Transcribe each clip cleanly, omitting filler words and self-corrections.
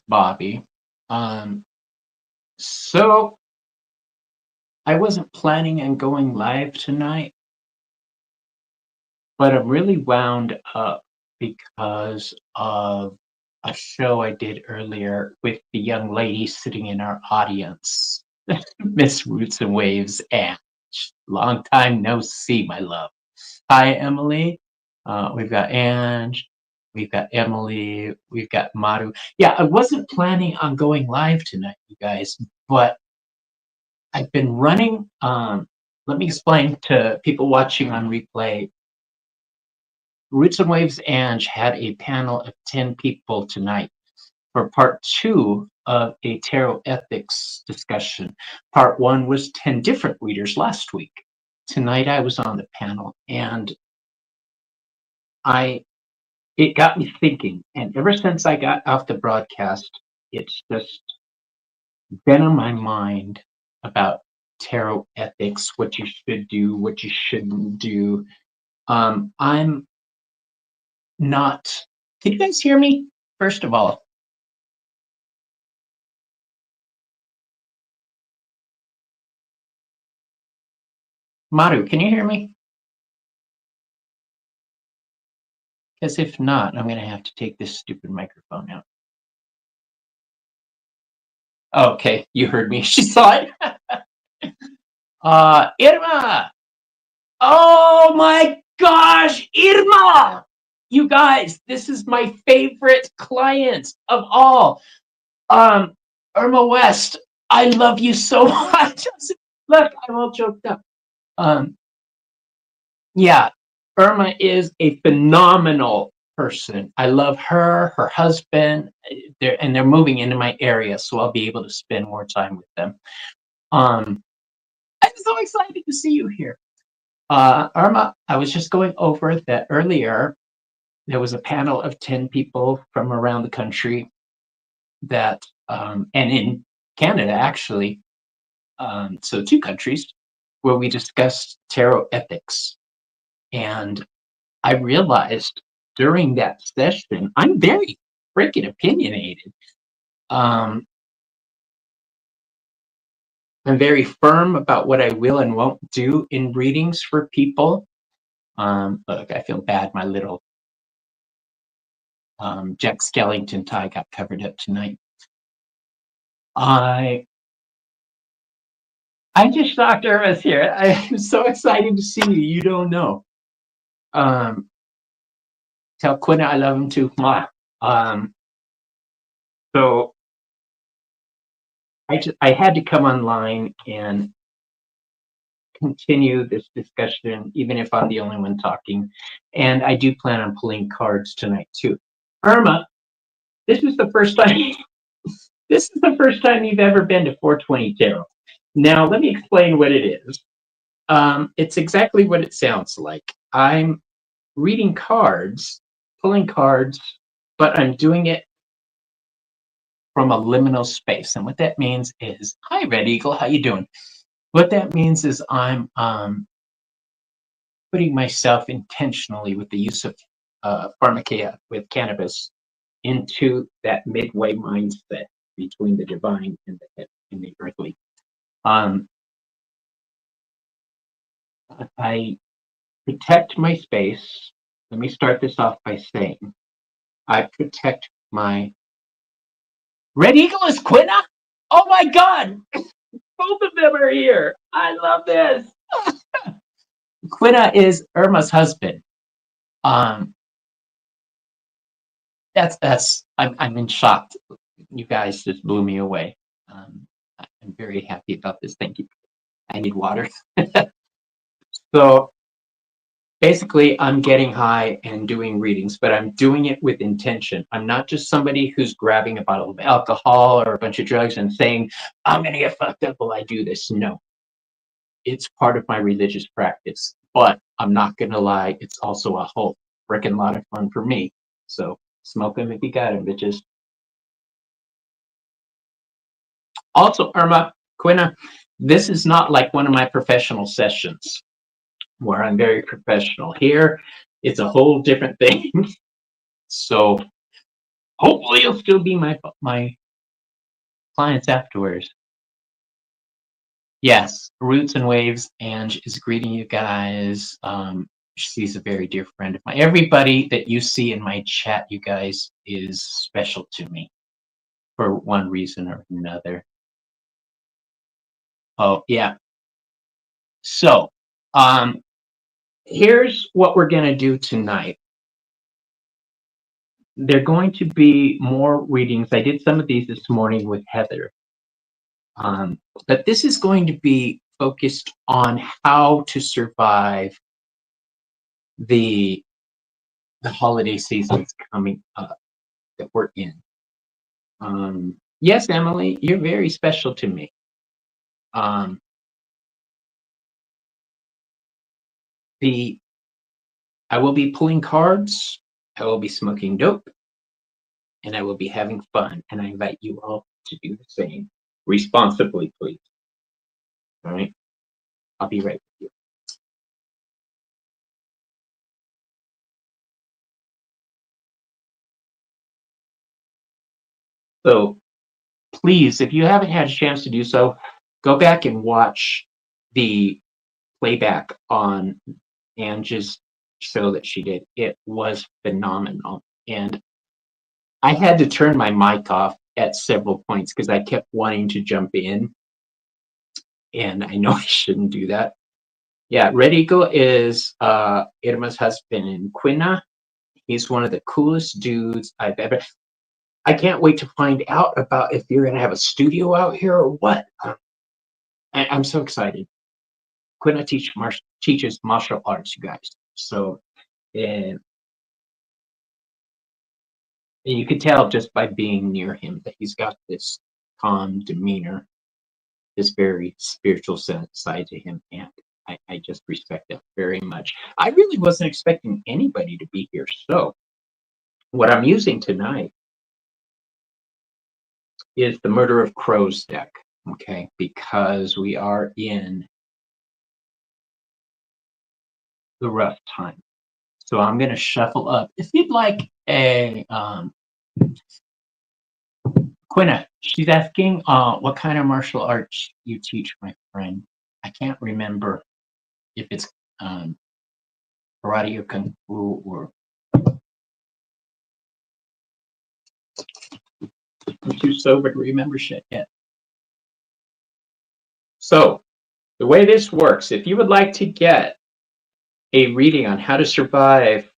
Bobby. Um, so I wasn't planning on going live tonight, but I'm really wound up because of a show I did earlier with the young lady sitting in our audience, Miss Roots and Waves, and long time no see, my love. Hi, Emily. We've got Ange. We've got Emily. We've got Maru. Yeah, I wasn't planning on going live tonight, you guys, but I've been running. Let me explain to people watching on replay. Roots and Waves Ange had a panel of 10 people tonight for part two of a tarot ethics discussion. Part one was 10 different readers last week. Tonight I was on the panel, and it got me thinking. And ever since I got off the broadcast, it's just been on my mind about tarot ethics, what you should do, what you shouldn't do. I'm not. Can you guys hear me? First of all, Maru, can you hear me? Because if not, I'm going to have to take this stupid microphone out. Okay, you heard me. She saw it. Irma. Oh my gosh, Irma! You guys, this is my favorite client of all. Irma West, I love you so much. Look, I'm all choked up. Yeah, Irma is a phenomenal person. I love her, her husband, they're moving into my area, so I'll be able to spend more time with them. I'm so excited to see you here. Irma, I was just going over that earlier. There was a panel of 10 people from around the country that, and in Canada, actually, so two countries, where we discussed tarot ethics. And I realized during that session, I'm very freaking opinionated. I'm very firm about what I will and won't do in readings for people. Look, I feel bad. My little Jack Skellington tie got covered up tonight. I just shocked Irma's here. I'm so excited to see you. You don't know. Tell Quinn I love him too. So I had to come online and continue this discussion, even if I'm the only one talking. And I do plan on pulling cards tonight too. Irma, this is the first time. This is the first time you've ever been to 420 Tarot. Now, let me explain what it is. It's exactly what it sounds like. I'm reading cards, pulling cards, but I'm doing it from a liminal space. And what that means is, hi, Red Eagle, how you doing? What that means is I'm putting myself intentionally with the use of pharmakeia, with cannabis, into that midway mindset between the divine and the earthly. I protect my space. Let me start this off by saying I protect my Red Eagle is Quinna? Oh my God! Both of them are here. I love this. Quinna is Irma's husband. I'm in shock. You guys just blew me away. I'm very happy about this. Thank you. I need water. So basically, I'm getting high and doing readings, but I'm doing it with intention. I'm not just somebody who's grabbing a bottle of alcohol or a bunch of drugs and saying, I'm going to get fucked up while I do this. No, it's part of my religious practice, but I'm not going to lie. It's also a whole freaking lot of fun for me. So smoke them if you got them, bitches. Also, Irma, Quinna, this is not like one of my professional sessions where I'm very professional. Here, it's a whole different thing. So Hopefully, you'll still be my clients afterwards. Yes, Roots and Waves. Ange is greeting you guys. She's a very dear friend of mine. Everybody that you see in my chat, you guys, is special to me for one reason or another. Oh, yeah. So, um, here's what we're going to do tonight. They're going to be more readings. I did some of these this morning with Heather. But this is going to be focused on how to survive the holiday seasons coming up that we're in. Yes, Emily, you're very special to me. Um, the I will be pulling cards, I will be smoking dope, and I will be having fun. And I invite you all to do the same responsibly, please. All right, I'll be right with you. So please, if you haven't had a chance to do so, go back and watch the playback on Ange's show that she did. It was phenomenal. And I had to turn my mic off at several points because I kept wanting to jump in. And I know I shouldn't do that. Yeah, Redigo is Irma's husband in Quina. He's one of the coolest dudes I've ever. I can't wait to find out about if you're going to have a studio out here or what. I'm so excited. Quina teaches martial arts, you guys. So, and you could tell just by being near him that he's got this calm demeanor, this very spiritual side to him, and I just respect that very much. I really wasn't expecting anybody to be here, so what I'm using tonight is the Murder of Crows deck, okay, because we are in the rough time. So I'm going to shuffle up. If you'd like a Quina, she's asking what kind of martial arts you teach, my friend. I can't remember if it's karate or kung fu or. I'm too sober to remember shit yet. So the way this works, if you would like to get a reading on how to survive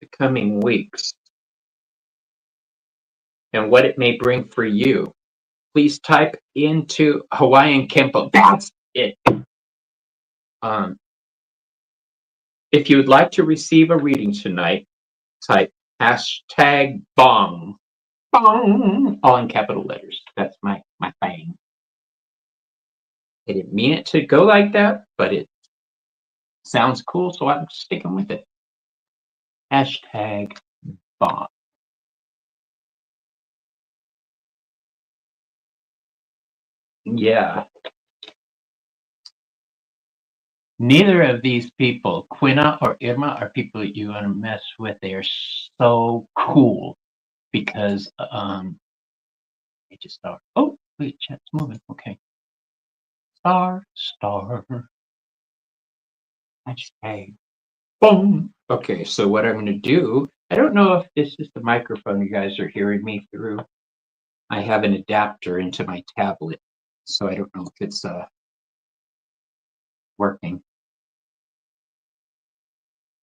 the coming weeks and what it may bring for you, please type into Hawaiian Kempo. That's it. If you would like to receive a reading tonight, type hashtag bong. Bong, all in capital letters. That's my thing. I didn't mean it to go like that, but it sounds cool, so I'm sticking with it. Hashtag bong. Yeah. Neither of these people, Quina or Irma, are people that you want to mess with. They are so cool because they just are. Oh, wait, chat's moving. Okay. Star. Hashtag boom. Okay, so what I'm going to do, I don't know if this is the microphone you guys are hearing me through. I have an adapter into my tablet, so I don't know if it's working.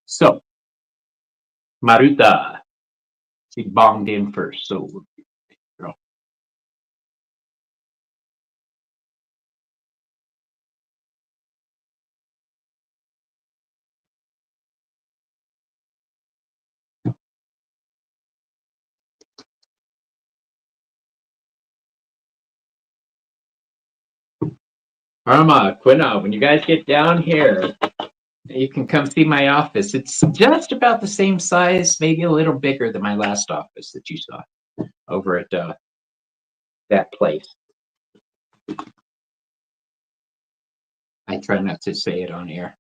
So, Maruta, she bombed in first, so girl. Irma, Quina, when you guys get down here, you can come see my office. It's just about the same size, maybe a little bigger than my last office that you saw over at that place. I try not to say it on air.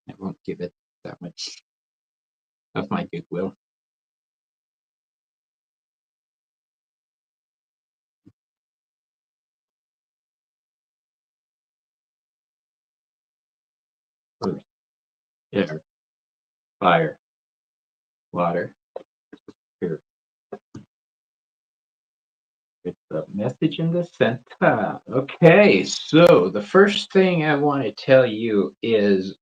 I won't give it that much of my goodwill. earth, air, fire, water, spirit. It's a message in the center. Okay, so the first thing I want to tell you is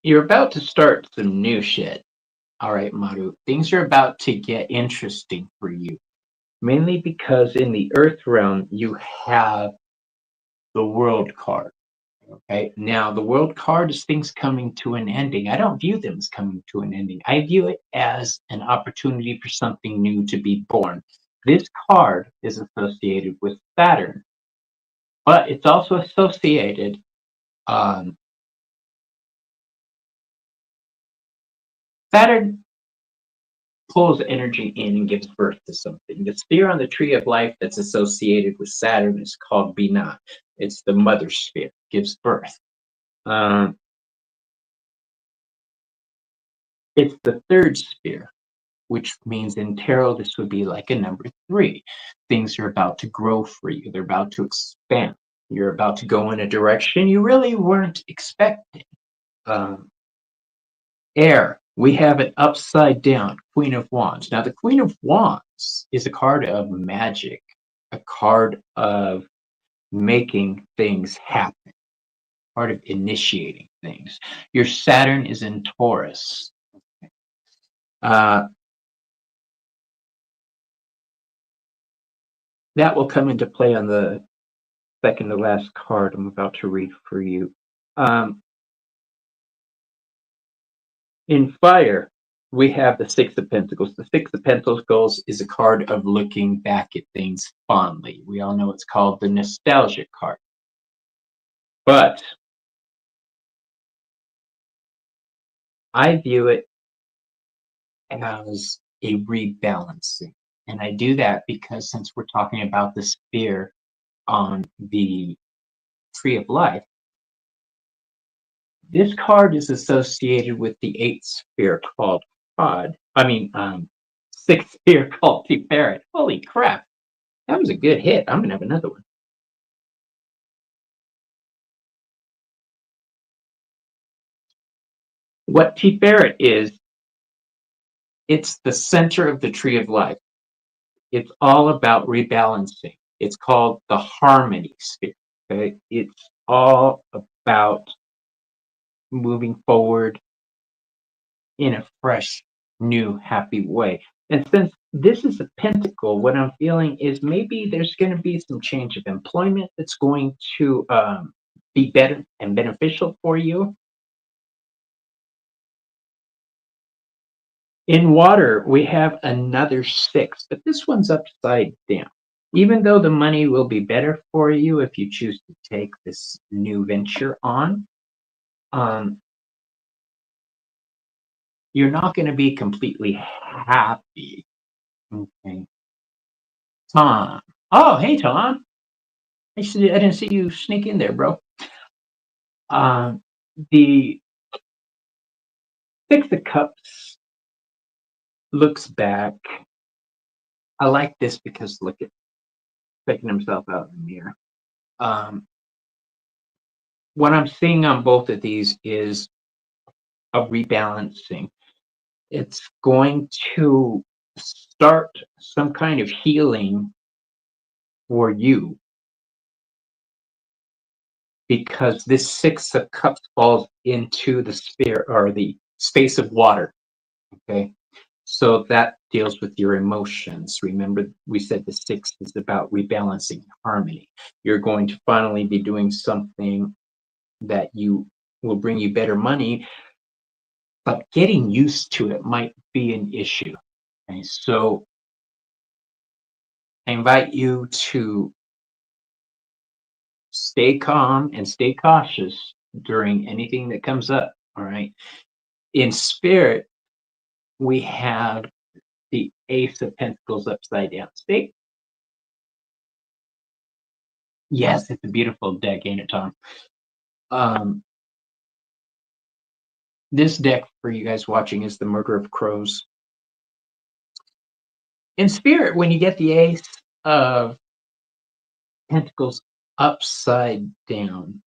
you're about to start some new shit. All right, Maru. Things are about to get interesting for you. Mainly because in the Earth realm, you have the World card. Okay. Now, the World card is things coming to an ending. I don't view them as coming to an ending. I view it as an opportunity for something new to be born. This card is associated with Saturn, but it's also associated. Um, Saturn pulls energy in and gives birth to something. The sphere on the tree of life that's associated with Saturn is called Binah. It's the mother sphere, gives birth. Um, it's the third sphere, which means in tarot, this would be like a number three. Things are about to grow for you, they're about to expand. You're about to go in a direction you really weren't expecting. Um, Air, we have an upside down Queen of Wands. Now, the Queen of Wands is a card of magic, a card of making things happen, part of initiating things. Your Saturn is in Taurus. Uh, that will come into play on the second to last card I'm about to read for you. Um, in fire, we have the Six of Pentacles. The Six of Pentacles is a card of looking back at things fondly. We all know it's called the nostalgia card. But I view it as a rebalancing. And I do that because since we're talking about the sphere on the tree of life, this card is associated with the eighth sphere called Pod. Sixth sphere called Tiferet. Holy crap. That was a good hit. I'm going to have another one. What Tiferet is, it's the center of the tree of life. It's all about rebalancing. It's called the harmony sphere. Okay? It's all about moving forward in a fresh, new, happy way. And since this is a pentacle, what I'm feeling is maybe there's going to be some change of employment that's going to be better and beneficial for you. In water, we have another six, but this one's upside down. Even though the money will be better for you if you choose to take this new venture on, um, you're not going to be completely happy. Okay. Tom. Oh, hey, Tom. I didn't see you sneak in there, bro. Um, the Six of Cups looks back. I like this because look at checking himself out in the mirror. Um, what I'm seeing on both of these is a rebalancing. It's going to start some kind of healing for you because this Six of Cups falls into the sphere or the space of water. Okay. So that deals with your emotions. Remember, we said the six is about rebalancing harmony. You're going to finally be doing something that you will bring you better money, but getting used to it might be an issue. Okay, so I invite you to stay calm and stay cautious during anything that comes up. All right. In spirit, we have the Ace of Pentacles upside down. Stay. Yes, it's a beautiful deck, ain't it, Tom? Um, this deck for you guys watching is the Murder of Crows. In spirit, when you get the Ace of Pentacles upside down.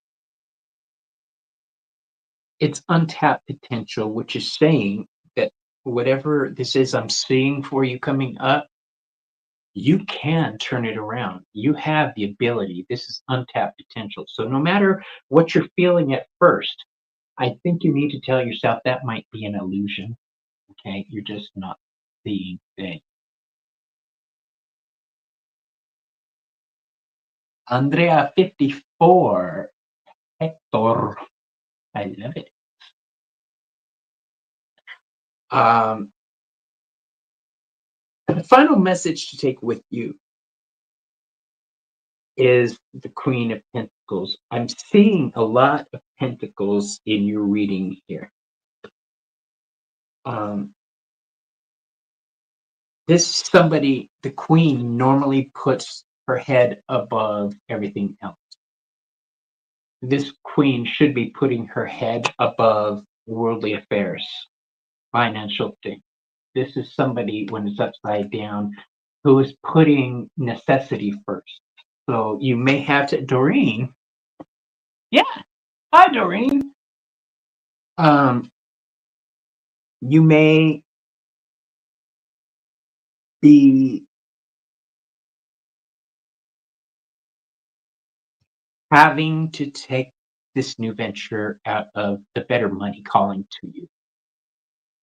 It's untapped potential, which is saying that whatever this is I'm seeing for you coming up, you can turn it around. You have the ability. This is untapped potential. So no matter what you're feeling at first, I think you need to tell yourself that might be an illusion. Okay, you're just not seeing things. Andrea 54. Hector. I love it. Um, the final message to take with you is the Queen of Pentacles. I'm seeing a lot of pentacles in your reading here. Um, this somebody, the Queen, normally puts her head above everything else. This Queen should be putting her head above worldly affairs, financial things. This is somebody, when it's upside down, who is putting necessity first. So you may have to, Doreen. Yeah, hi, Doreen. Um, you may be having to take this new venture out of the better money calling to you.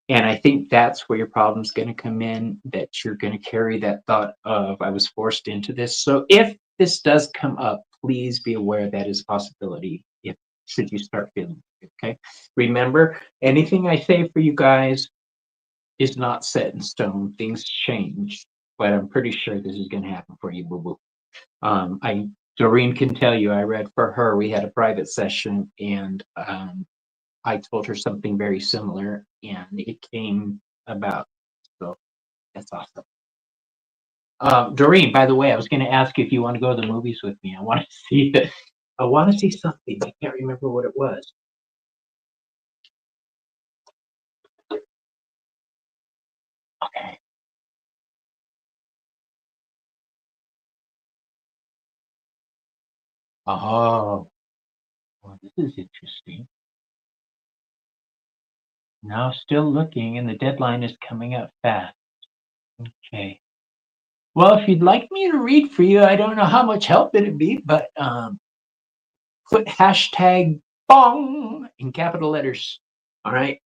And I think that's where your problem's going to come in, that you're going to carry that thought of, I was forced into this. So if this does come up, please be aware that is a possibility if should you start feeling it, okay? Remember, anything I say for you guys is not set in stone. Things change, but I'm pretty sure this is going to happen for you, boo boo. I Doreen can tell you, I read for her. We had a private session, and I told her something very similar, and it came about. So that's awesome. Doreen, by the way, I was going to ask you if you want to go to the movies with me. I want to see it. I want to see something. I can't remember what it was. Okay. Oh, well, this is interesting. Now, still looking, and the deadline is coming up fast. Okay. Well, if you'd like me to read for you, I don't know how much help it'd be, but put hashtag bong in capital letters. All right.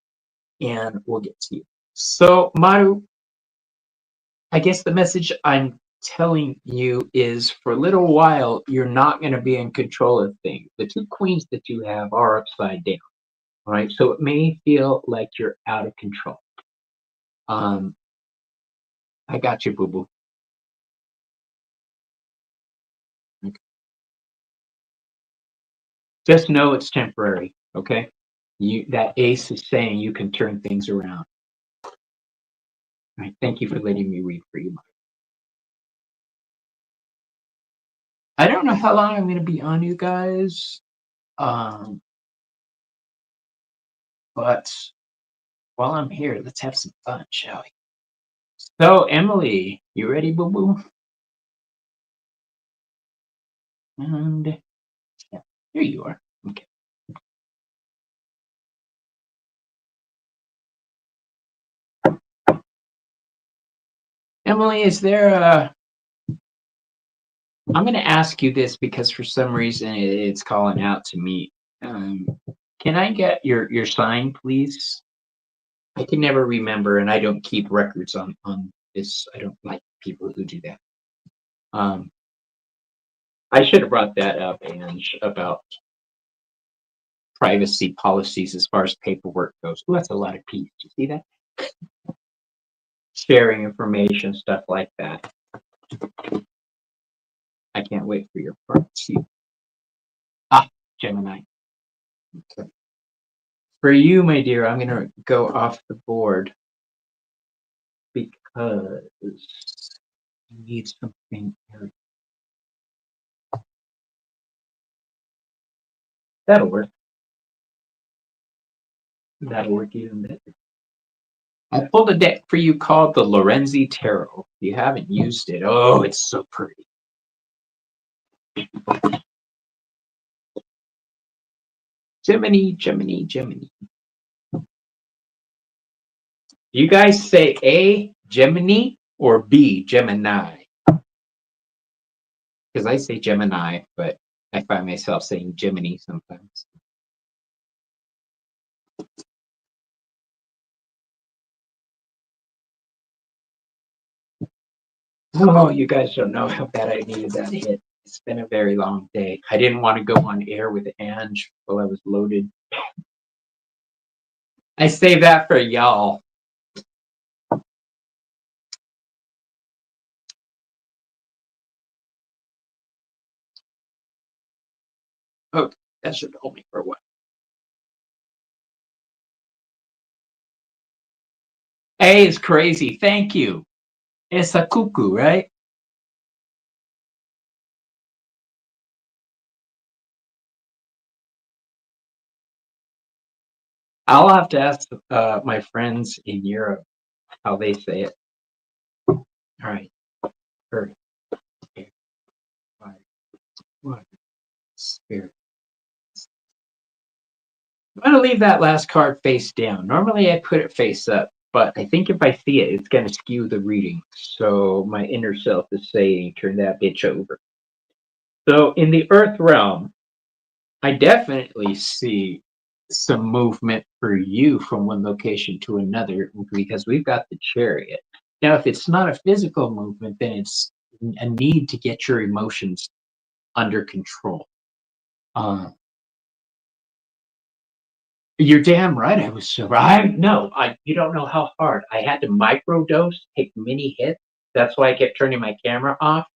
And we'll get to you. So, Maru, I guess the message I'm telling you is for a little while, you're not going to be in control of things. The two queens that you have are upside down. All right. So it may feel like you're out of control. Um, I got you, boo boo. Okay. Just know it's temporary. Okay. That ace is saying you can turn things around. All right. Thank you for letting me read for you, Maru. I don't know how long I'm going to be on you guys. Um, but while I'm here, let's have some fun, shall we? So, Emily, you ready, boo boo? And yeah, here you are. Okay. Emily, is there a. I'm going to ask you this because for some reason it's calling out to me. Um, can I get your sign, please? I can never remember, and I don't keep records on this. I don't like people who do that. Um, I should have brought that up, Ange, about privacy policies as far as paperwork goes. Ooh, that's a lot of P's. Do you see that? Sharing information, stuff like that. I can't wait for your part two. Ah, Gemini. Okay. For you, my dear, I'm going to go off the board because I need something. That'll work. That'll work even better. I pulled a deck for you called the Lorenzi Tarot. If you haven't used it, oh, it's so pretty. Gemini, Gemini, Gemini. Do you guys say A, Gemini, or B, Gemini? Because I say Gemini, but I find myself saying Gemini sometimes. Oh, you guys don't know how bad I needed that hit. It's been a very long day. I didn't want to go on air with Ange while I was loaded. I save that for y'all. Okay, that should hold me for what? A is crazy. Thank you. It's a cuckoo, right? I'll have to ask my friends in Europe how they say it. All right. Earth, air, fire, water, spirit. I'm going to leave that last card face down. Normally I put it face up, but I think if I see it, it's going to skew the reading. So my inner self is saying, turn that bitch over. So in the earth realm, I definitely see some movement for you from one location to another because we've got the chariot. Now, if it's not a physical movement, then it's a need to get your emotions under control. Uh, you're damn right. I was survived. No, you don't know how hard I had to microdose, take mini hits. That's why I kept turning my camera off.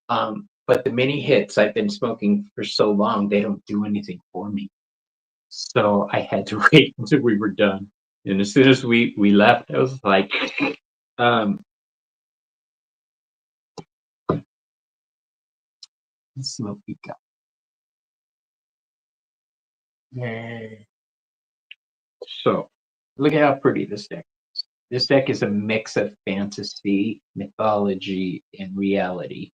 But the mini hits, I've been smoking for so long, they don't do anything for me. So I had to wait until we were done. And as soon as we left, I was like, um, smoky cup. So look at how pretty this deck is. This deck is a mix of fantasy, mythology, and reality.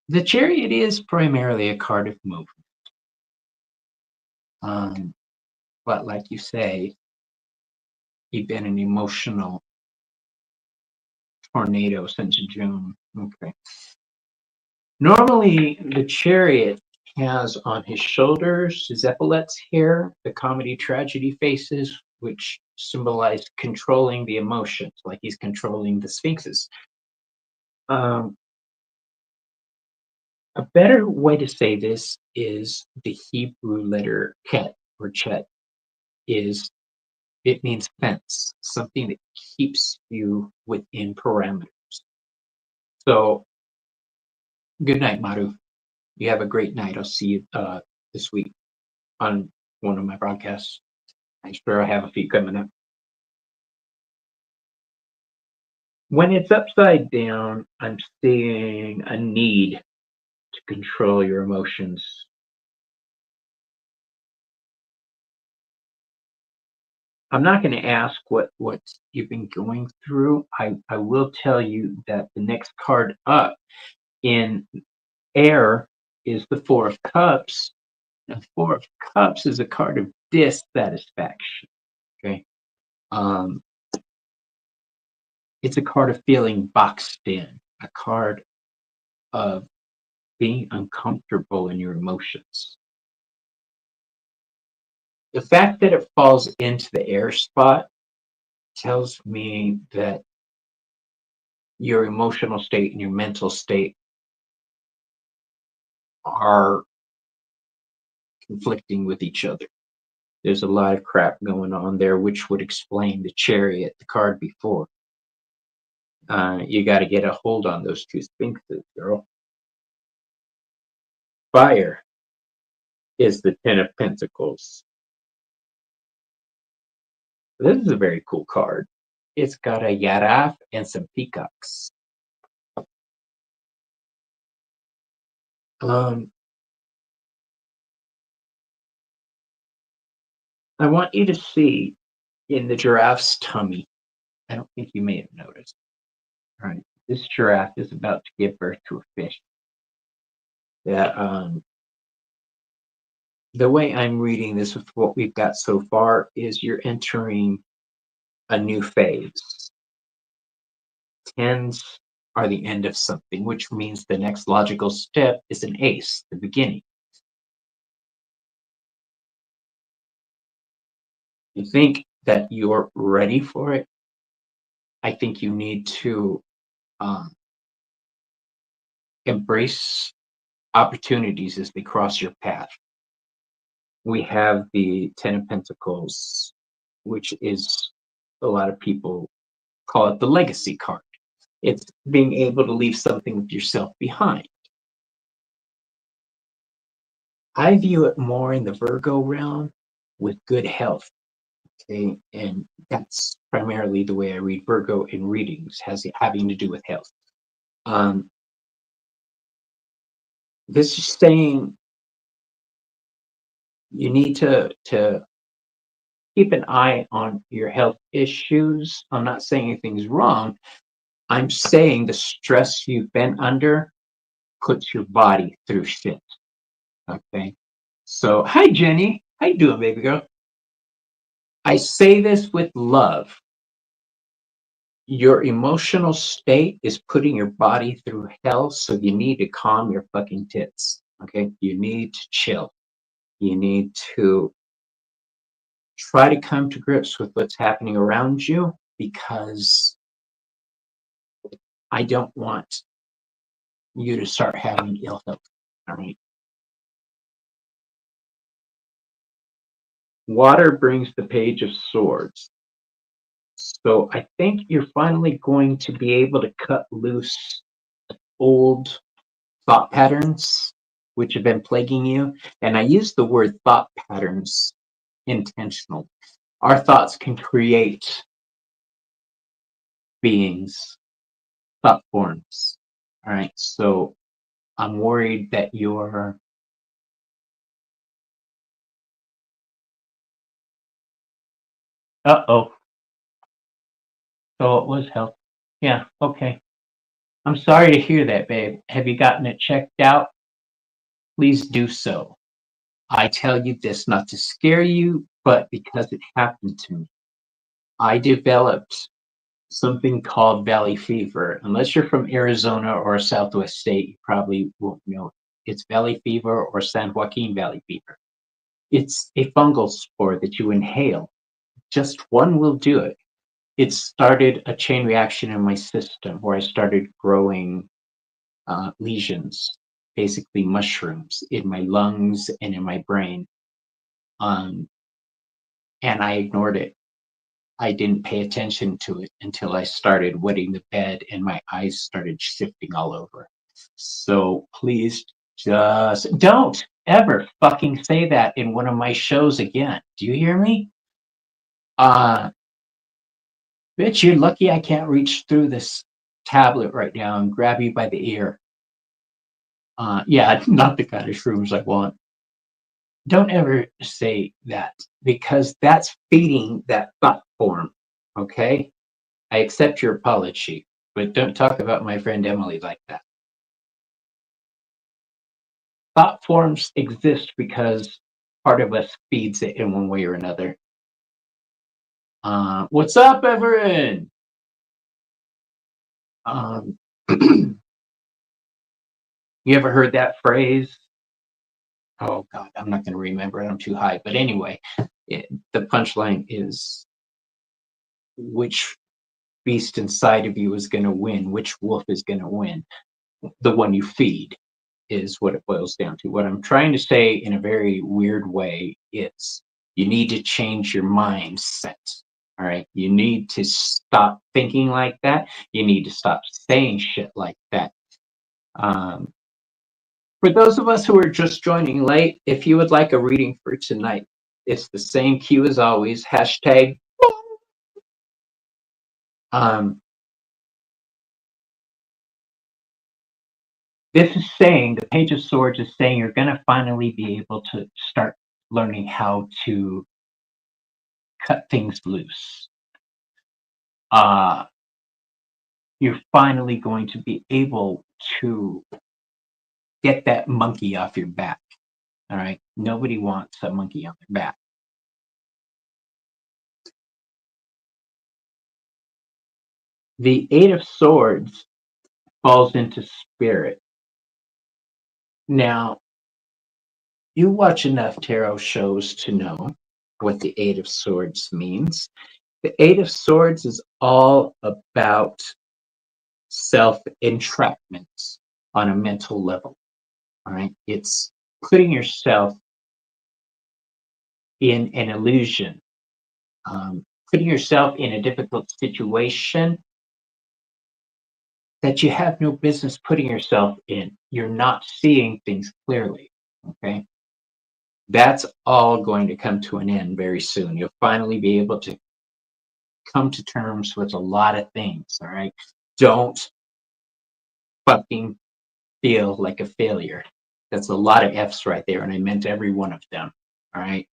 The chariot is primarily a card of movement. Um, but like you say, you've been an emotional tornado since June. Okay. Normally, the chariot has on his shoulders his epaulets here, the comedy tragedy faces, which symbolize controlling the emotions, like he's controlling the sphinxes. Um, a better way to say this is the Hebrew letter ket or chet is it means fence, something that keeps you within parameters. So, good night, Maru. You have a great night. I'll see you this week on one of my broadcasts. I'm sure I have a few coming up. When it's upside down, I'm seeing a need to control your emotions. I'm not going to ask what you've been going through. I will tell you that the next card up in air is the Four of Cups. The Four of Cups is a card of dissatisfaction. Okay. Um, it's a card of feeling boxed in, a card of being uncomfortable in your emotions. The fact that it falls into the air spot tells me that your emotional state and your mental state are conflicting with each other. There's a lot of crap going on there, which would explain the chariot, the card before. You got to get a hold on those two sphinxes, girl. Fire is the Ten of Pentacles. This is a very cool card. It's got a yaraf and some peacocks. Um, I want you to see in the giraffe's tummy. I don't think you may have noticed. All right, this giraffe is about to give birth to a fish that the way I'm reading this with what we've got so far is you're entering a new phase. Tens are the end of something, which means the next logical step is an ace, the beginning. You think that you're ready for it? I think you need to um, embrace opportunities as they cross your path. We have the Ten of Pentacles, which is a lot of people call it the legacy card. It's being able to leave something of yourself behind. I view it more in the Virgo realm with good health. Okay. And that's primarily the way I read Virgo in readings, has it having to do with health. Um, this is saying you need to keep an eye on your health issues. I'm not saying anything's wrong. I'm saying the stress you've been under puts your body through shit. Okay. So hi Jenny. How you doing, baby girl? I say this with love. Your emotional state is putting your body through hell, so you need to calm your fucking tits. Okay. You need to chill. You need to try to come to grips with what's happening around you, because I don't want you to start having ill health. All right. Water brings the Page of Swords. So I think you're finally going to be able to cut loose old thought patterns which have been plaguing you. And I use the word thought patterns intentional. Our thoughts can create beings, thought forms. All right. So I'm worried that you're uh-oh. So it was health. Yeah, okay. I'm sorry to hear that, babe. Have you gotten it checked out? Please do so. I tell you this not to scare you, but because it happened to me. I developed something called valley fever. Unless you're from Arizona or a Southwest state, you probably won't know it. It's valley fever or San Joaquin Valley fever. It's a fungal spore that you inhale. Just one will do it. It started a chain reaction in my system where I started growing lesions, basically mushrooms in my lungs and in my brain. Um, and I ignored it. I didn't pay attention to it until I started wetting the bed and my eyes started shifting all over. So please just don't ever fucking say that in one of my shows again. Do you hear me? Uh, Bitch, you're lucky I can't reach through this tablet right now and grab you by the ear. Yeah, not the kind of shrooms I want. Don't ever say that, because that's feeding that thought form. Okay? I accept your apology, but don't talk about my friend Emily like that. Thought forms exist because part of us feeds it in one way or another. What's up, Everin? Um, you ever heard that phrase? Oh God, I'm not going to remember it. I'm too high. But anyway, the punchline is, which beast inside of you is going to win? Which wolf is going to win? The one you feed is what it boils down to. What I'm trying to say in a very weird way is you need to change your mindset. All right. You need to stop thinking like that. You need to stop saying shit like that. Um, for those of us who are just joining late, if you would like a reading for tonight, it's the same cue as always. Hashtag. Um, this is saying, the Page of Swords is saying you're going to finally be able to start learning how to cut things loose. Uh, you're finally going to be able to get that monkey off your back. All right. Nobody wants a monkey on their back. The Eight of Swords falls into spirit. Now, you watch enough tarot shows to know what the Eight of Swords means. The Eight of Swords is all about self entrapment on a mental level. All right. It's putting yourself in an illusion, putting yourself in a difficult situation that you have no business putting yourself in. You're not seeing things clearly. Okay. That's all going to come to an end very soon. You'll finally be able to come to terms with a lot of things. All right. Don't fucking feel like a failure. That's a lot of F's right there. And I meant every one of them. All right.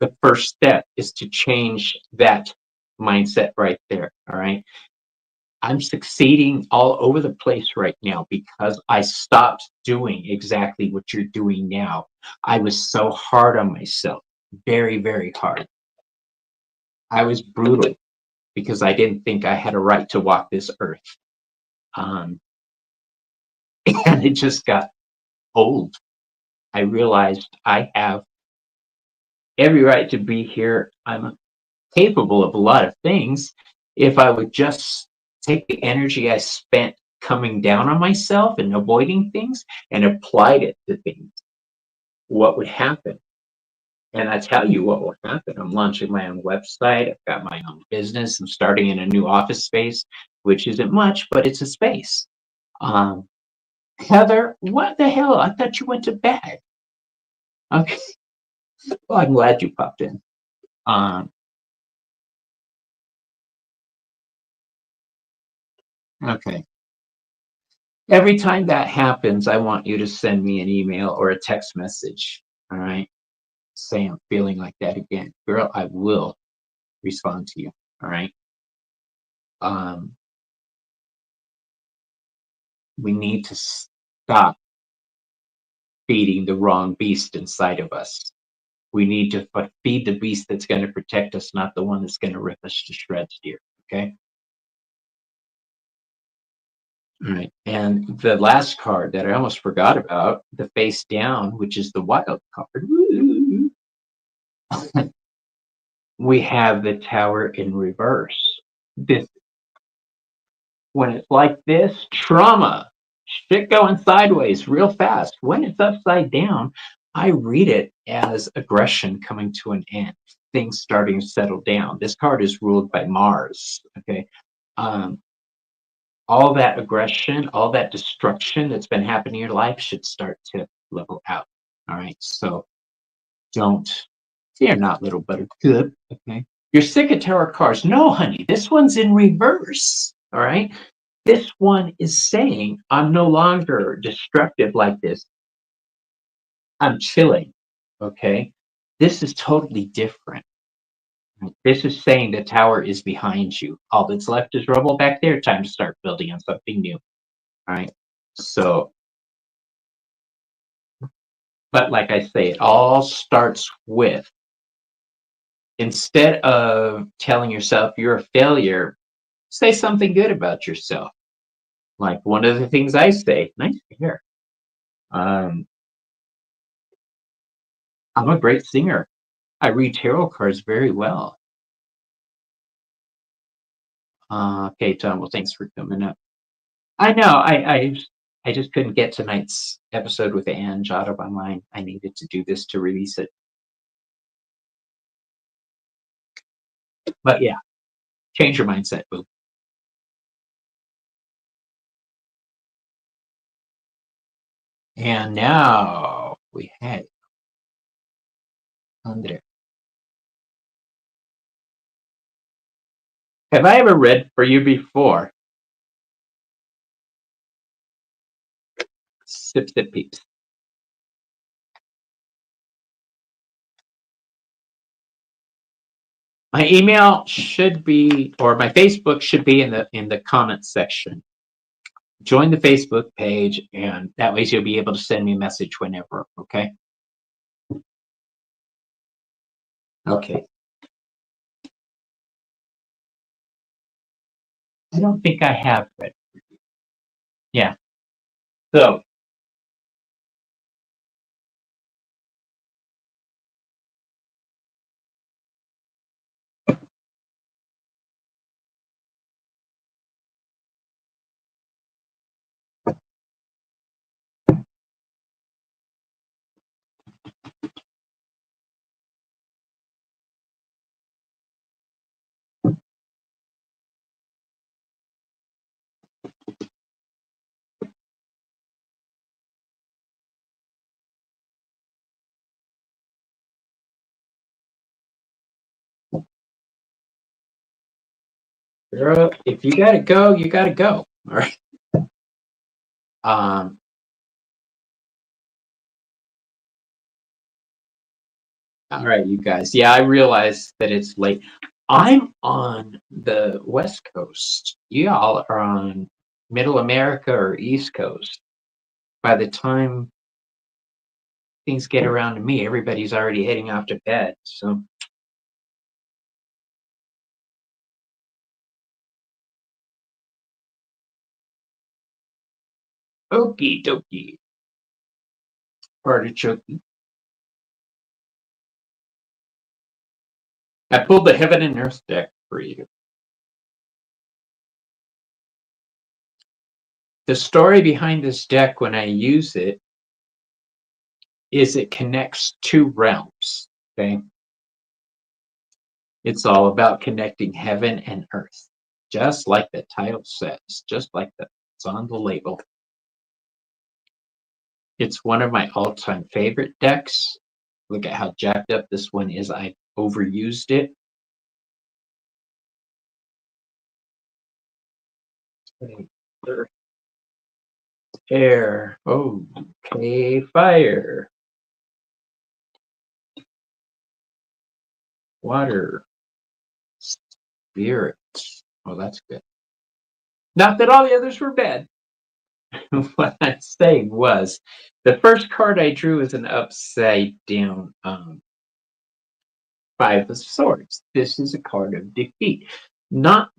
The first step is to change that mindset right there. All right. I'm succeeding all over the place right now because I stopped doing exactly what you're doing now. I was so hard on myself, very, very hard. I was brutal because I didn't think I had a right to walk this earth. Um, and it just got old. I realized I have every right to be here. I'm capable of a lot of things if I would just take the energy I spent coming down on myself and avoiding things and applied it to things. What would happen? And I tell you what will happen. I'm launching my own website. I've got my own business. I'm starting in a new office space, which isn't much, but it's a space. Um, Heather, what the hell? I thought you went to bed. Okay. Well, I'm glad you popped in. Um, okay. Every time that happens, I want you to send me an email or a text message. All right. Say I'm feeling like that again. Girl, I will respond to you. All right. Um, we need to stop feeding the wrong beast inside of us. We need to feed the beast that's going to protect us, not the one that's going to rip us to shreds, dear. Okay. All right. And the last card that I almost forgot about, the face down, which is the wild card. We have the tower in reverse. This when it's like this, trauma, shit going sideways real fast. When it's upside down, I read it as aggression coming to an end, things starting to settle down. This card is ruled by Mars. Okay. Um, all that aggression, all that destruction that's been happening in your life should start to level out. All right. So don't fear not, little buttercup. Okay. You're sick of tarot cards. No, honey, this one's in reverse. All right. This one is saying, I'm no longer destructive like this. I'm chilling. Okay. This is totally different. This is saying the tower is behind you. All that's left is rubble back there. Time to start building on something new. All right. So, but like I say, it all starts with instead of telling yourself you're a failure, say something good about yourself. Like one of the things I say, nice to hear. Um, I'm a great singer. I read tarot cards very well. Okay, Tom. Well, thanks for coming up. I know. I just couldn't get tonight's episode with Anne jot up online. I needed to do this to release it. But yeah, change your mindset, boo. And now we have Andre. Have I ever read for you before? Sip, sip, peeps. My email should be, or my Facebook should be in the comment section. join the Facebook page, and that way you'll be able to send me a message whenever. Okay. Okay. I don't think I have read. Yeah. So girl, if you gotta go, you gotta go. All right. Um, all right, you guys. Yeah, I realize that it's late. I'm on the West Coast. You all are on Middle America or East Coast. By the time things get around to me, everybody's already heading off to bed. So, okie dokie, artichoke. I pulled the Heaven and Earth deck for you. The story behind this deck, when I use it, is it connects two realms. Okay. It's all about connecting heaven and earth, just like the title says, just like it's on the label. It's one of my all-time favorite decks. Look at how jacked up this one is. I overused it. Earth, air, okay, fire, water, spirit. Well, that's good. Not that all the others were bad. What I'm saying was, the first card I drew is an upside down Five of Swords. This is a card of defeat. Not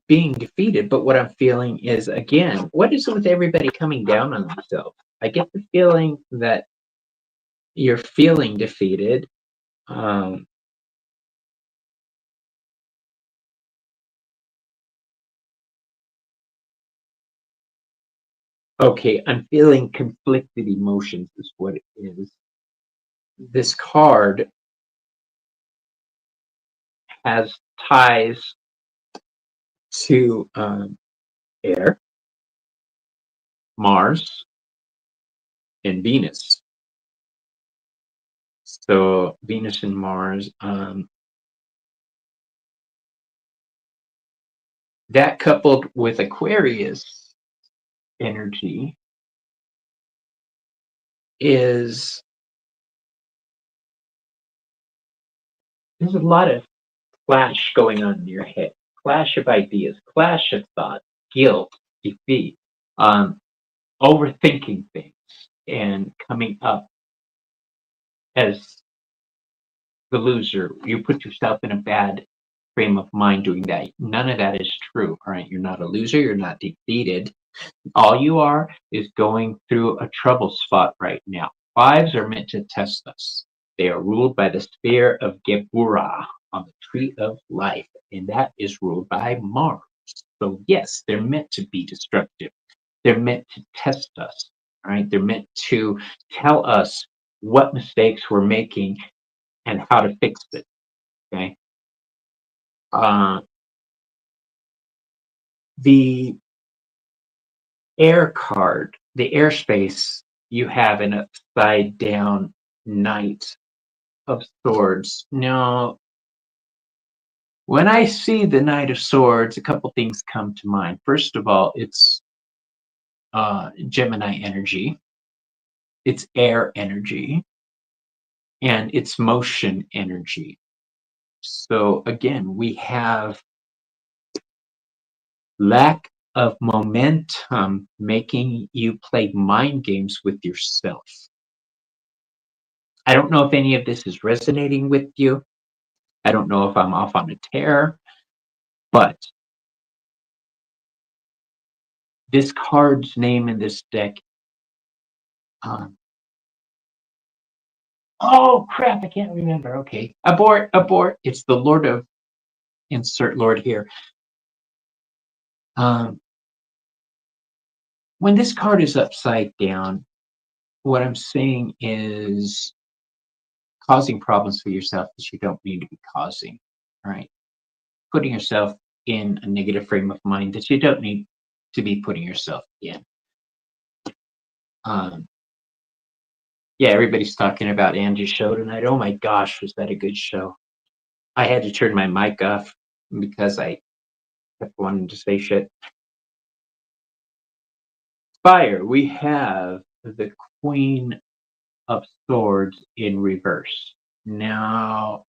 being defeated, but what I'm feeling is, again, what is it with everybody coming down on themselves? I get the feeling that you're feeling defeated. Um, okay, I'm feeling conflicted emotions, is what it is. This card has ties to air, Mars, and Venus. So Venus and Mars, that coupled with Aquarius energy is there's a lot of clash going on in your head, clash of ideas, clash of thought, guilt, defeat, um, overthinking things, and coming up as the loser. You put yourself in a bad frame of mind doing that. None of that is true. All right, you're not a loser. You're not defeated. All you are is going through a trouble spot right now. Fives are meant to test us. They are ruled by the sphere of Geburah on the tree of life, and that is ruled by Mars. So, yes, they're meant to be destructive. They're meant to test us, right? They're meant to tell us what mistakes we're making and how to fix it, okay? Uh, the air card, the airspace, you have an upside down Knight of Swords. Now, when I see the Knight of Swords, a couple things come to mind. First of all, it's Gemini energy, it's air energy, and it's motion energy. So again, we have lack of momentum making you play mind games with yourself. I don't know if any of this is resonating with you. I don't know if I'm off on a tear, but this card's name in this deck. Um, oh crap! I can't remember. Okay, abort, abort. It's the Lord of insert Lord here. Um, when this card is upside down, what I'm saying is causing problems for yourself that you don't need to be causing. Right? Putting yourself in a negative frame of mind that you don't need to be putting yourself in. Um, yeah, everybody's talking about Angie's show tonight. Oh my gosh, was that a good show? I had to turn my mic off because I kept wanting to say shit. Fire, we have the Queen of Swords in reverse. Now,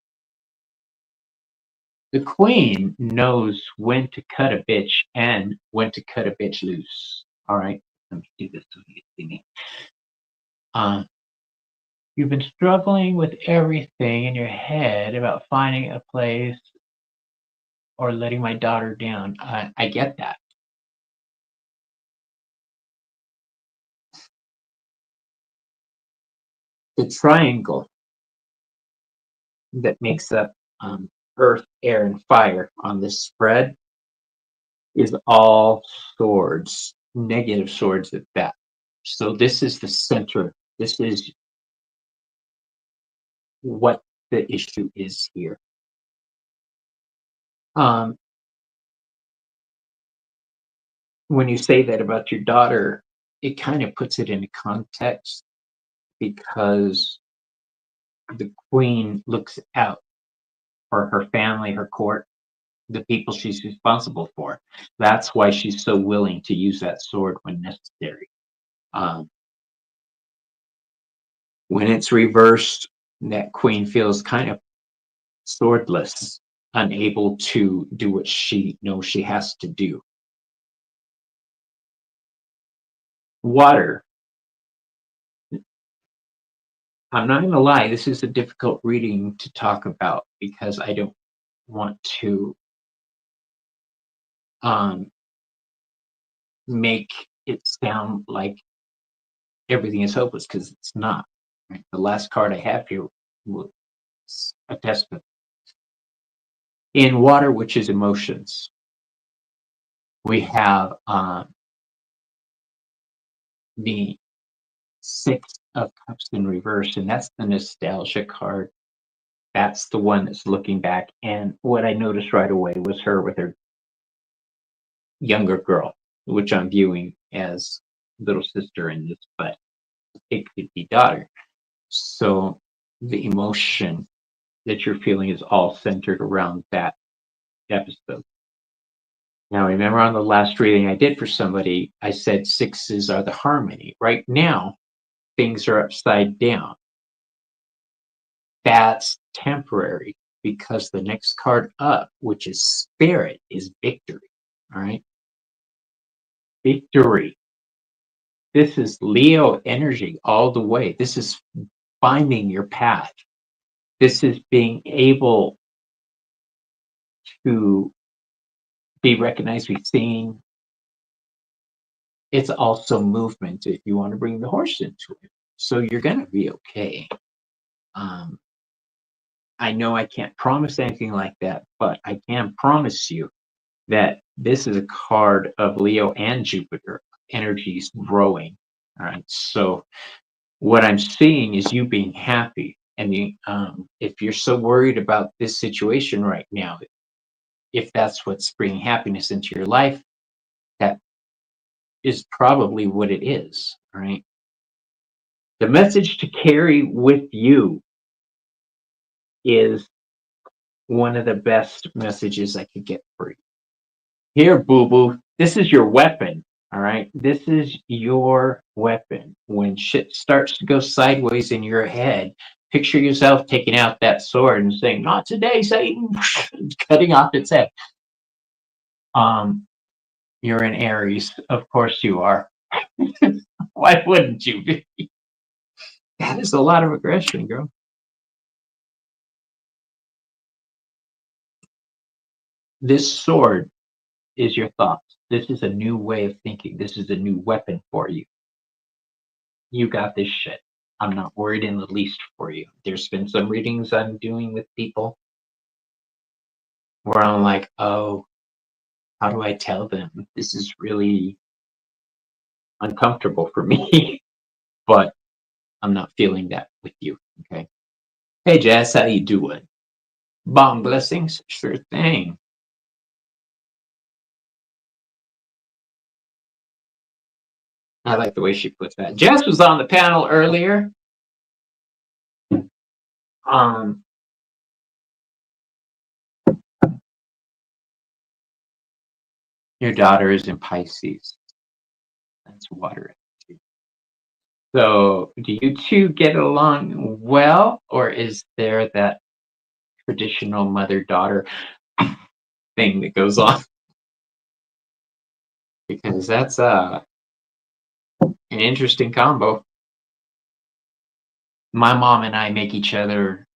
the Queen knows when to cut a bitch and when to cut a bitch loose. All right, let me do this so you can see me. You've been struggling with everything in your head about finding a place or letting my daughter down. I get that. The triangle that makes up earth, air, and fire on this spread is all swords, negative swords at that. So this is the center. This is what the issue is here. Um, when you say that about your daughter, it kind of puts it into context because the queen looks out for her family, her court, the people she's responsible for. That's why she's so willing to use that sword when necessary. Um, when it's reversed, that queen feels kind of swordless, unable to do what she knows she has to do. Water. I'm not going to lie, this is a difficult reading to talk about because I don't want to um, make it sound like everything is hopeless because it's not. Right? The last card I have here will attest to. In water, which is emotions, we have the Six of Cups in reverse, and that's the nostalgia card. That's the one that's looking back. And what I noticed right away was her with her younger girl, which I'm viewing as little sister in this, but it could be daughter. So the emotion that you're feeling is all centered around that episode. Now, remember on the last reading I did for somebody, I said sixes are the harmony. Right now, things are upside down. That's temporary because the next card up, which is spirit, is victory. All right. Victory. This is Leo energy all the way. This is finding your path. This is being able to be recognized, be seen. It's also movement if you want to bring the horse into it. So you're going to be okay. I know I can't promise anything like that, but I can promise you that this is a card of Leo and Jupiter energies growing. All right. So what I'm seeing is you being happy. And if you're so worried about this situation right now, if that's what's bringing happiness into your life, that is probably what it is. Right. The message to carry with you is one of the best messages I could get for you. Here, boo boo, this is your weapon. All right. This is your weapon. When shit starts to go sideways in your head, picture yourself taking out that sword and saying, "Not today, Satan," cutting off its head. Um, You're an Aries. Of course you are. Why wouldn't you be? That is a lot of aggression, girl. This sword is your thoughts. This is a new way of thinking. This is a new weapon for you. You got this shit. I'm not worried in the least for you. There's been some readings I'm doing with people where I'm like, oh, how do I tell them? This is really uncomfortable for me, but I'm not feeling that with you. Okay. Hey, Jess, how you doing? Bomb blessings? Sure thing. I like the way she puts that. Jess was on the panel earlier. Um, your daughter is in Pisces. That's water. So, do you two get along well, or is there that traditional mother-daughter thing that goes on? Because that's an interesting combo. My mom and I make each other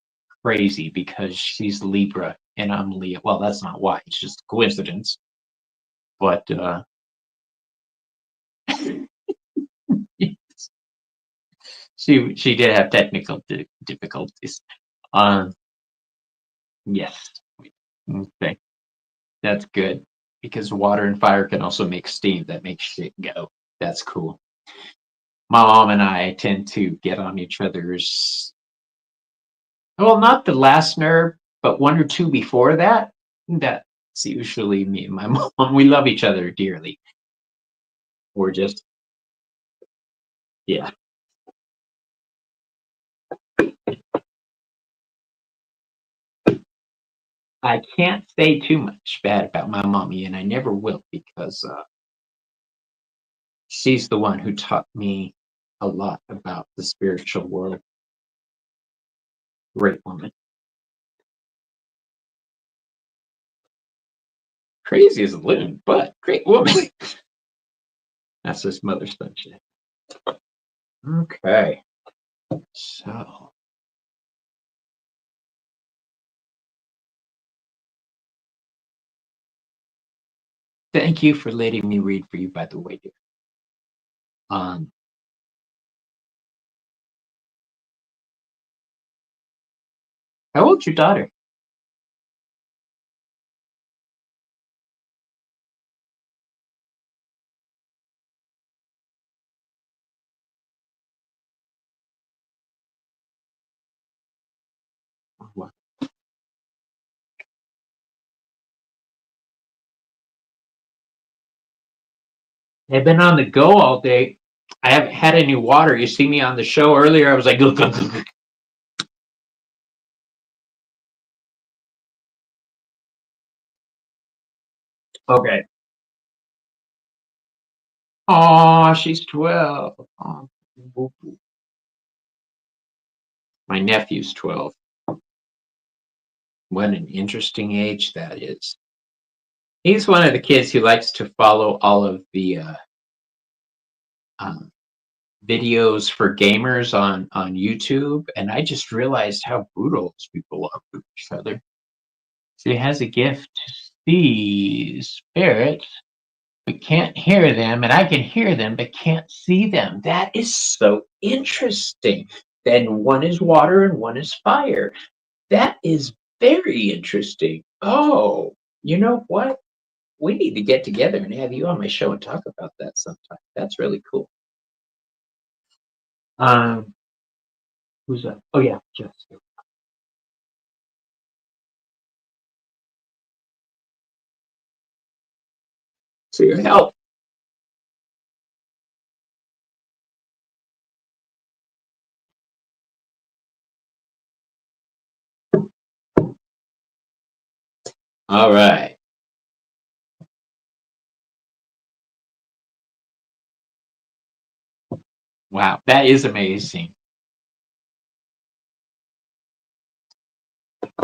crazy because she's Libra and I'm Leo. Well, that's not why; it's just a coincidence. But she did have technical difficulties. Um, yes. Okay, that's good because water and fire can also make steam that makes shit go. That's cool. My mom and I tend to get on each other's, well, not the last nerve, but one or two before that. That's usually me and my mom. We love each other dearly. We're just, yeah. I can't say too much bad about my mommy, and I never will because she's the one who taught me a lot about the spiritual world. Great woman. Crazy as a loon, but great woman. That's this mother son shit. Okay. So, thank you for letting me read for you, by the way, dear. Um, how old's your daughter? What? I've been on the go all day. I haven't had any water. You see me on the show earlier. I was like, "Gug, gug, gug." Okay. Oh, she's 12. Aw. My nephew's 12. What an interesting age that is. He's one of the kids who likes to follow all of the um, videos for gamers on YouTube, and I just realized how brutal these people are with each other. So he has a gift to see spirits, but can't hear them, and I can hear them, but can't see them. That is so interesting. Then one is water and one is fire. That is very interesting. Oh, you know what? We need to get together and have you on my show and talk about that sometime. That's really cool. Um, who's up? Oh yeah, Jessica. So your help. All right. Wow, that is amazing.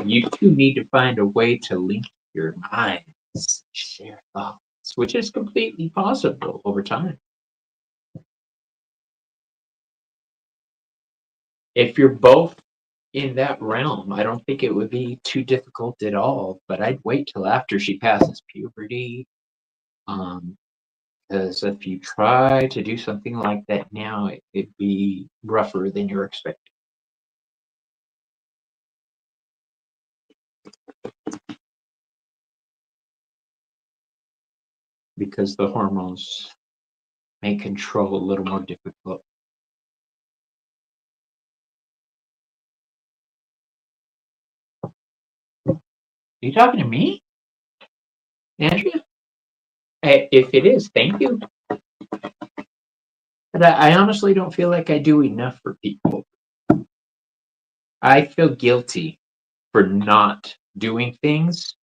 You two need to find a way to link your minds, share thoughts. which is completely possible over time. If you're both in that realm, I don't think it would be too difficult at all. But I'd wait till after she passes puberty. Um, because if you try to do something like that now, it'd be rougher than you're expecting because the hormones make control a little more difficult. Are you talking to me, Andrea? If it is, thank you. But I honestly don't feel like I do enough for people. I feel guilty for not doing things,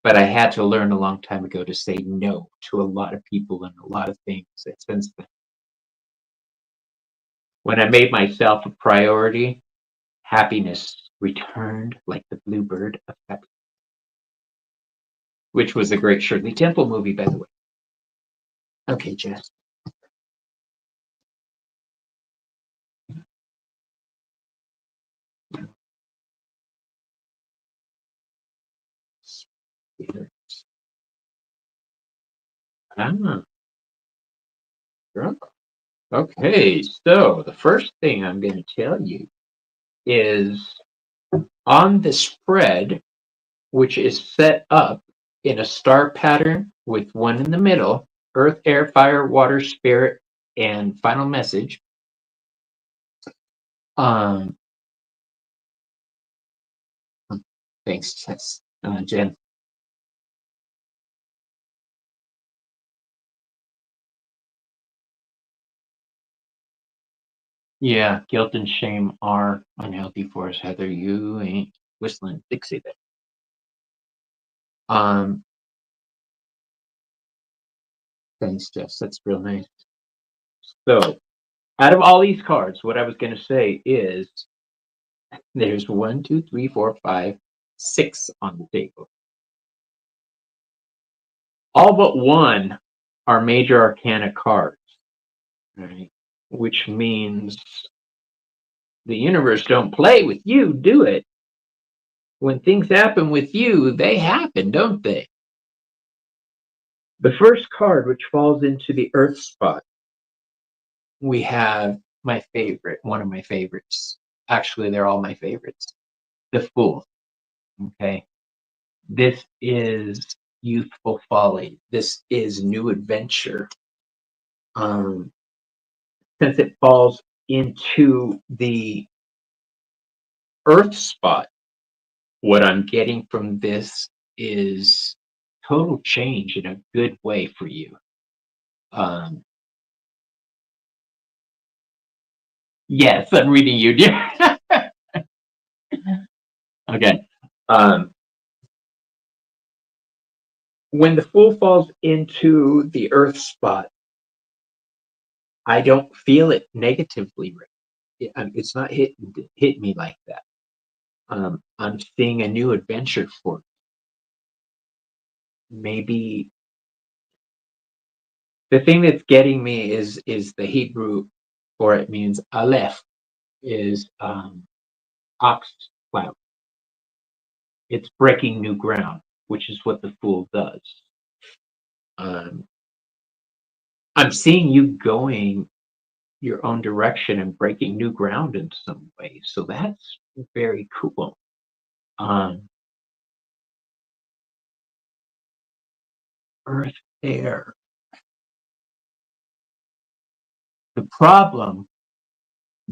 but I had to learn a long time ago to say no to a lot of people and a lot of things. And since then, when I made myself a priority, happiness returned like the bluebird effect, which was a great Shirley Temple movie, by the way. Okay, Jess. Ah, girl. Okay, so the first thing I'm going to tell you is on the spread, which is set up in a star pattern with one in the middle, earth, air, fire, water, spirit, and final message. Um, thanks, Jess. Jen. Yeah, guilt and shame are unhealthy for us, Heather. You ain't whistling Dixie there. Um, thanks, Jess. That's real nice. So, out of all these cards, what I was going to say is there's one, two, three, four, five, six on the table. All but one are major arcana cards, right? Which means the universe don't play with you, do it? When things happen with you, they happen, don't they? The first card, which falls into the Earth spot, we have my favorite, one of my favorites. Actually, they're all my favorites. The Fool. Okay. This is youthful folly. This is new adventure. Um, since it falls into the Earth spot, what I'm getting from this is total change in a good way for you. Um, yes, I'm reading you, dear. Okay. Um, when the Fool falls into the Earth spot, I don't feel it negatively. It's not hit me like that. I'm seeing a new adventure for maybe the thing that's getting me is the Hebrew for it means aleph is ox plow. It's breaking new ground, which is what the Fool does. Um, I'm seeing you going your own direction and breaking new ground in some way. So that's very cool. Um, Earth, air. The problem,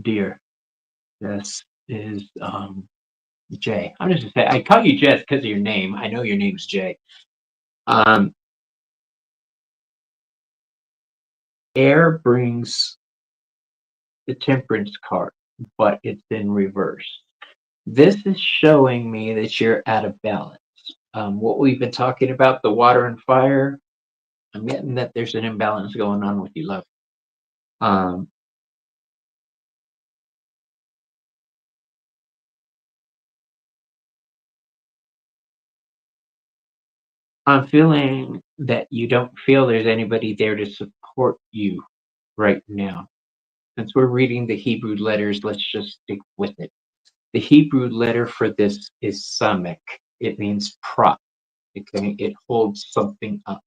dear, this is Jay. I'm just gonna say I call you Jess because of your name. I know your name's Jay. Um, air brings the temperance card, but it's in reverse. This is showing me that you're out of balance. What we've been talking about, the water and fire, I'm getting that there's an imbalance going on with you, love. Um, I'm feeling that you don't feel there's anybody there to support you right now. Since we're reading the Hebrew letters, let's just stick with it. The Hebrew letter for this is samek. It means prop. Okay, it holds something up.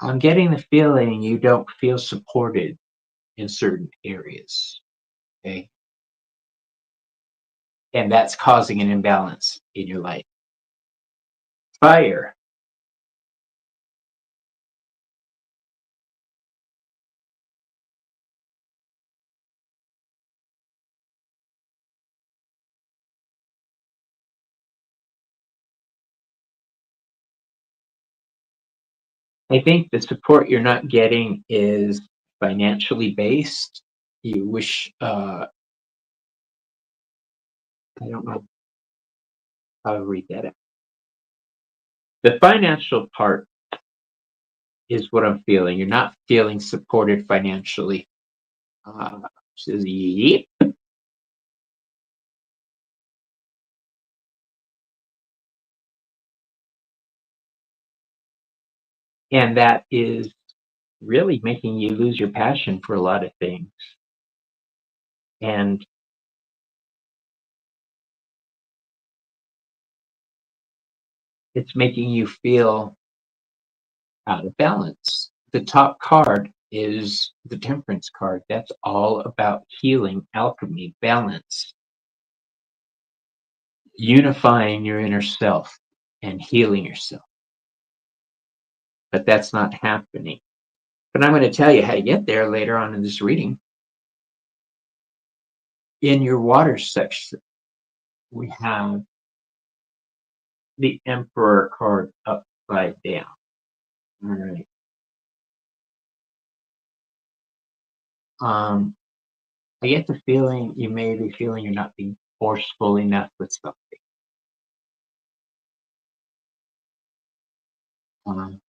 I'm getting the feeling you don't feel supported in certain areas. Okay, and that's causing an imbalance in your life. Fire. I think the support you're not getting is financially based. You wish, I don't know how to read that. The financial part is what I'm feeling. You're not feeling supported financially. Uh, says, yep. And that is really making you lose your passion for a lot of things. And it's making you feel out of balance. The top card is the temperance card. That's all about healing, alchemy, balance, unifying your inner self and healing yourself. But that's not happening. But I'm going to tell you how to get there later on in this reading. In your water section, we have the Emperor card upside down. All right. I get the feeling you may be feeling you're not being forceful enough with something. Um,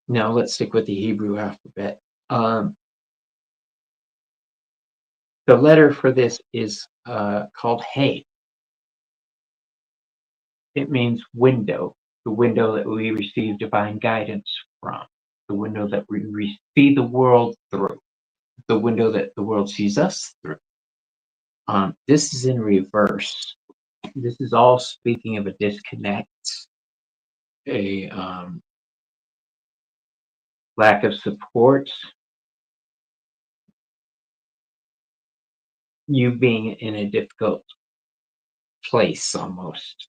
no, let's stick with the Hebrew alphabet. The letter for this is called Hey. It means window, the window that we receive divine guidance from, the window that we see the world through, the window that the world sees us through. This is in reverse. This is all speaking of a disconnect, a lack of support, you being in a difficult place almost.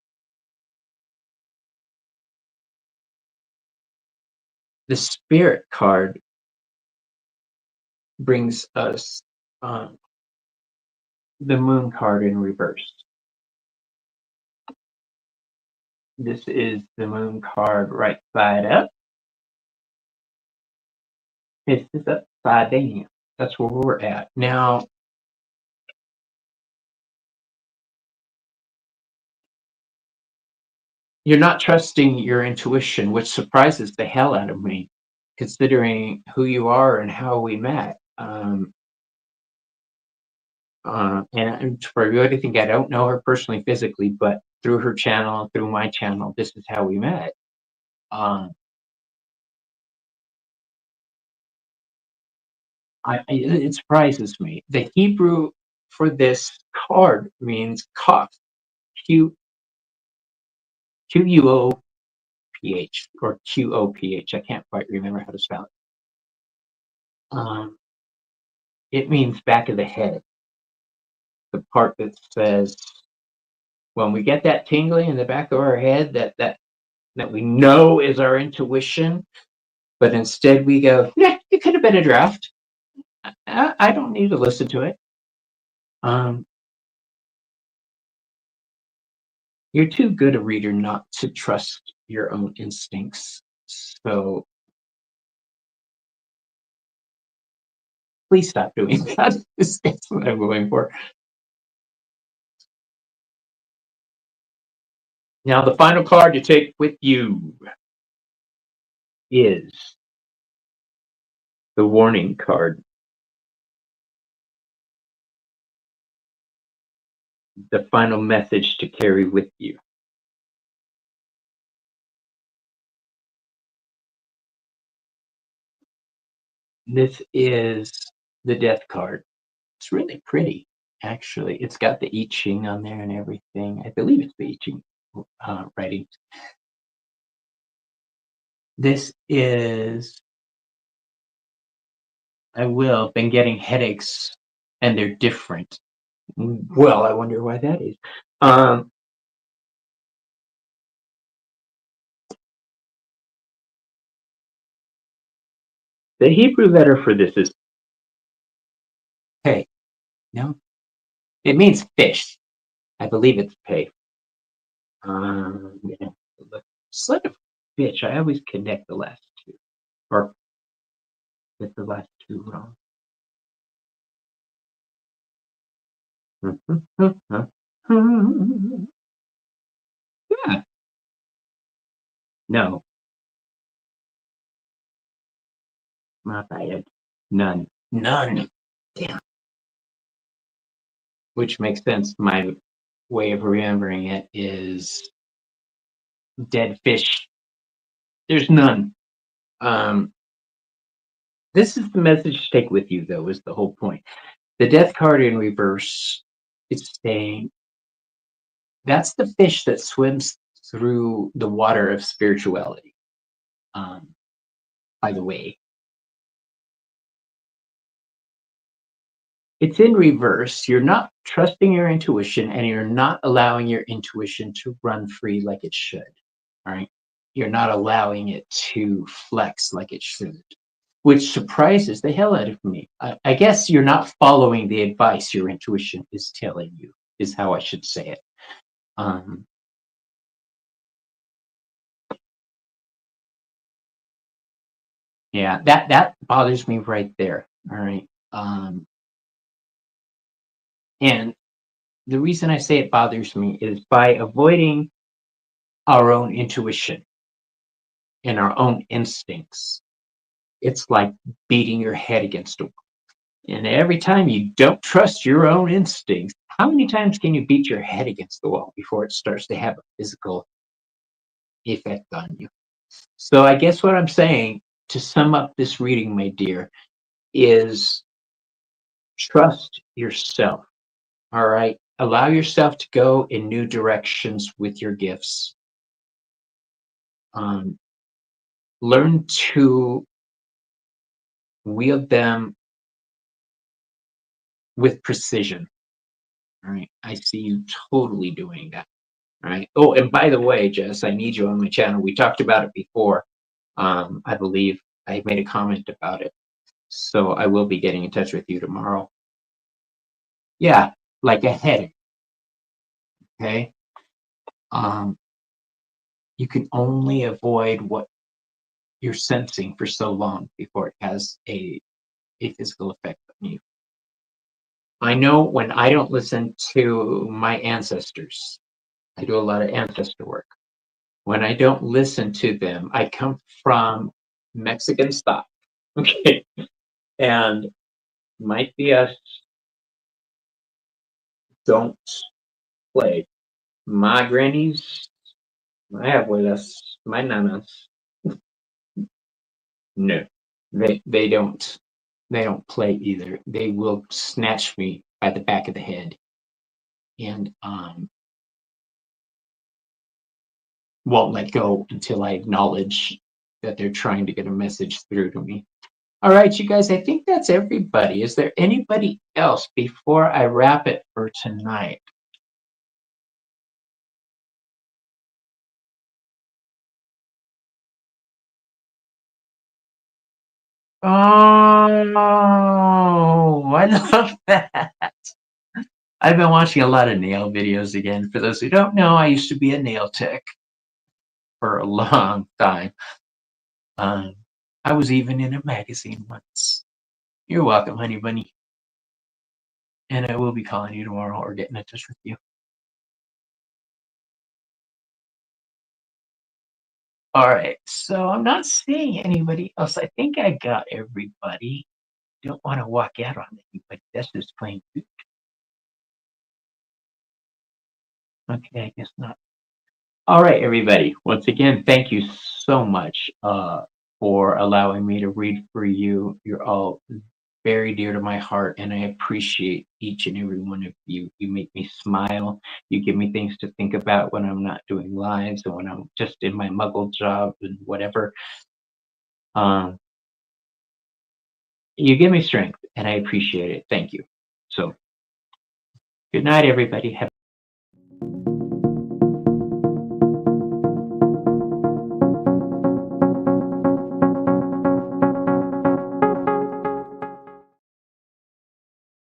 The spirit card brings us the moon card in reverse. This is the moon card right side up. This is upside down. That's where we're at. Now, you're not trusting your intuition, which surprises the hell out of me, considering who you are and how we met. And for you, I think I don't know her personally physically, but through her channel, through my channel, this is how we met. Um, it surprises me. The Hebrew for this card means kaf, Q Quoph or Qoph. I can't quite remember how to spell it. It means back of the head, the part that says when we get that tingling in the back of our head that we know is our intuition, but instead we go, yeah, it could have been a draft. I don't need to listen to it. Um, you're too good a reader not to trust your own instincts. So please stop doing that. That's what I'm going for. Now, the final card you take with you is the warning card. The final message to carry with you. This is the death card. It's really pretty, actually. It's got the I Ching on there and everything. I believe it's the I Ching writing. This is, I will, been getting headaches and they're different. Well, I wonder why that is. Um, the Hebrew letter for this is pay. No, it means fish. I believe it's pay. Yeah. Instead of fish, I always connect the last two, or get the last two wrong. Yeah. No, not bad. None. None. Damn. Which makes sense. My way of remembering it is dead fish. There's none. Um, this is the message to take with you, though, is the whole point. The death card in reverse is saying that's the fish that swims through the water of spirituality. Um, by the way, it's in reverse. You're not trusting your intuition and you're not allowing your intuition to run free like it should. All right. You're not allowing it to flex like it should, which surprises the hell out of me. I guess you're not following the advice your intuition is telling you, is how I should say it. Um, yeah, that bothers me right there. All right. And the reason I say it bothers me is by avoiding our own intuition and our own instincts. It's like beating your head against a wall. And every time you don't trust your own instincts, how many times can you beat your head against the wall before it starts to have a physical effect on you? So I guess what I'm saying to sum up this reading, my dear, is trust yourself. All right. Allow yourself to go in new directions with your gifts. Um, learn to wield them with precision. All right. I see you totally doing that. All right. Oh, and by the way, Jess, I need you on my channel. We talked about it before. I believe I made a comment about it. So I will be getting in touch with you tomorrow. Yeah, like a headache. Okay. Um, you can only avoid what you're sensing for so long before it has a physical effect on you. I know when I don't listen to my ancestors, I do a lot of ancestor work. When I don't listen to them, I come from Mexican stock. Okay. And my tías don't play. My grannies, my abuelas, my nanas, no. They don't play either. They will snatch me by the back of the head and won't let go until I acknowledge that they're trying to get a message through to me. All right, you guys, I think that's everybody. Is there anybody else before I wrap it for tonight? Oh, I love that. I've been watching a lot of nail videos again. For those who don't know, I used to be a nail tech for a long time. Um, I was even in a magazine once. You're welcome, honey bunny. And I will be calling you tomorrow or getting in touch with you. All right. So I'm not seeing anybody else. I think I got everybody. Don't want to walk out on anybody. That's just plain. Okay, I guess not. All right, everybody. Once again, thank you so much for allowing me to read for you. You're all very dear to my heart, and I appreciate each and every one of you. You make me smile. You give me things to think about when I'm not doing lives and when I'm just in my muggle job and whatever. Um, you give me strength, and I appreciate it. Thank you. So, good night, everybody. Have